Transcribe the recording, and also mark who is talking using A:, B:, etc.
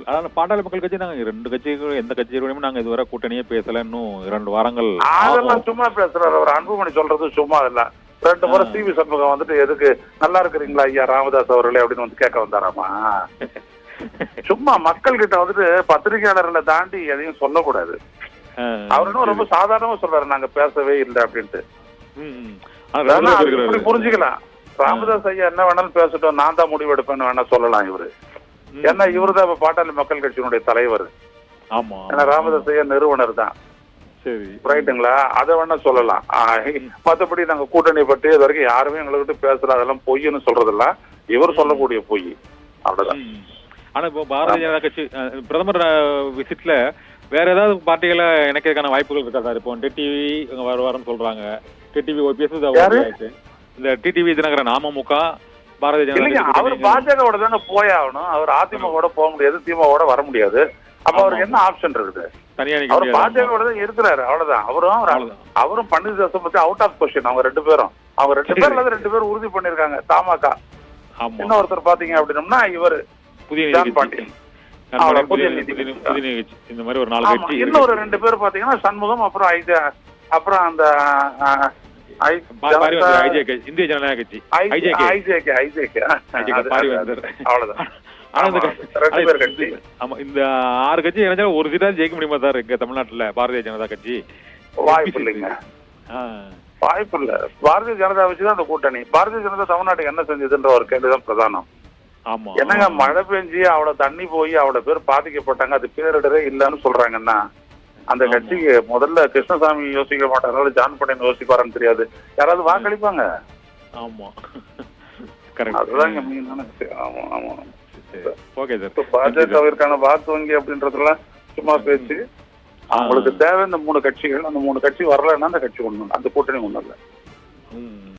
A: அதாவது பாட்டாளி மக்கள் கட்சி நாங்க 2 கட்சிகளும் எந்த கட்சியோடையுமே நாங்க இதுவரை கூட்டணியே பேசல. இன்னும் 2 வாரங்கள்
B: அதெல்லாம் சும்மா பேசுறாரு அவர். அன்புமணி சொல்றது சும்மா இல்ல. 2 முறை சிவி சண்முகம் வந்துட்டு எதுக்கு நல்லா இருக்கிறீங்களா ஐயா ராமதாஸ் அவர்களே அப்படின்னு வந்து கேட்க வந்தாராமா. சும்மா மக்கள் கிட்ட வந்துட்டு பத்திரிகையாளர்களை தாண்டி எதையும் சொல்லக்கூடாது. அவர் இன்னும் ரொம்ப சாதாரணமா சொல்றாரு நாங்க பேசவே இல்லை அப்படின்ட்டு. இப்படி புரிஞ்சுக்கலாம். ராமதாஸ் ஐயா என்ன வேணாலும் பேசட்டும், நான் தான் முடிவு எடுப்பேன்னு வேணா சொல்லலாம் இவரு. ஏன்னா இவரு தான் இப்ப பாட்டாளி மக்கள் கட்சியினுடைய தலைவர். ஏன்னா ராமதாஸ் ஐயா நிறுவனர் தான். ரைட்டுங்களா? அதை வேணா சொல்லலாம். மற்றபடி நாங்க கூட்டணி பற்றி இது வரைக்கும் யாருமே எங்ககிட்ட பேசுற அதெல்லாம் பொய்ன்னு சொல்றதெல்லாம் இவர் சொல்லக்கூடிய பொய். அவ்வளவுதான்.
A: ஆனா இப்போ பாரதிய ஜனதா கட்சி பிரதமர் விசிட்ல வேற ஏதாவது பார்ட்டிகளை இணைக்கிறதுக்கான வாய்ப்புகள் இருக்கா சார்? இப்போ டிடிவி வருவாருன்னு சொல்றாங்க. டிடிவி ஓபிஎஸ் இந்த டிடிவி தினகரன் அமமுக பாரதிய ஜனதா
B: அவர் பாஜகவோட தானே போயாகணும். அவர் அதிமுக போக முடியாது, திமுக வர முடியாது. அப்ப அவருக்கு என்ன ஆப்ஷன் இருக்குது? அவர் பாஜகவோட தான் இருக்கிறாரு. அவ்வளவுதான். அவரும் பன்னீர்செல்வம் பத்தி அவுட் ஆஃப் கொஸ்டின். அவங்க 2 பேரும் 2 பேர் உறுதி பண்ணிருக்காங்க. தமாக இன்னொருத்தர் பாத்தீங்க அப்படின்னம்னா இவரு
A: இந்த மாதிரி ஒரு 4 கட்சி.
B: இன்னொரு 2 பேர் பாத்தீங்கன்னா சண்முகம், அப்புறம் அந்த
A: இந்திய ஜனநாயக கட்சி
B: அவ்வளவுதான்.
A: இந்த 6 கட்சி இணைஞ்சா ஒரு சீட்டா ஜெயிக்க முடியுமா சார் இங்க தமிழ்நாட்டுல பாரதிய ஜனதா கட்சி?
B: வாய்ப்பு இல்லைங்க, வாய்ப்பு இல்ல. பாரதிய ஜனதா வச்சுதான் அந்த கூட்டணி. பாரதிய ஜனதா தமிழ்நாட்டுக்கு என்ன செஞ்சதுன்ற ஒரு கேள்விதான் பிரதானம். என்னங்க மழை பெஞ்சு அவ்வளவு தண்ணி போய் அவ்வளவு பேர் பாதிக்கப்பட்டாங்க, அது பேரிடரே இல்லன்னு சொல்றாங்கன்னா அந்த கட்சிக்கு முதல்ல கிருஷ்ணசாமி யோசிக்க மாட்டாங்க, ஜான் படையன் யோசிப்பாரான்னு தெரியாது. யாராவது வாக்களிப்பாங்க. அதுதான் மீனான விஷயம். ஆமா ஆமா. பாஜகவிற்கான வாக்கு வங்கி அப்படின்றதெல்லாம் சும்மா பேச்சு. அவங்களுக்கு தேவை இந்த 3 கட்சிகள். அந்த 3 கட்சி வரலன்னா அந்த கட்சி ஒண்ணு, அந்த கூட்டணி ஒண்ணும் இல்லை.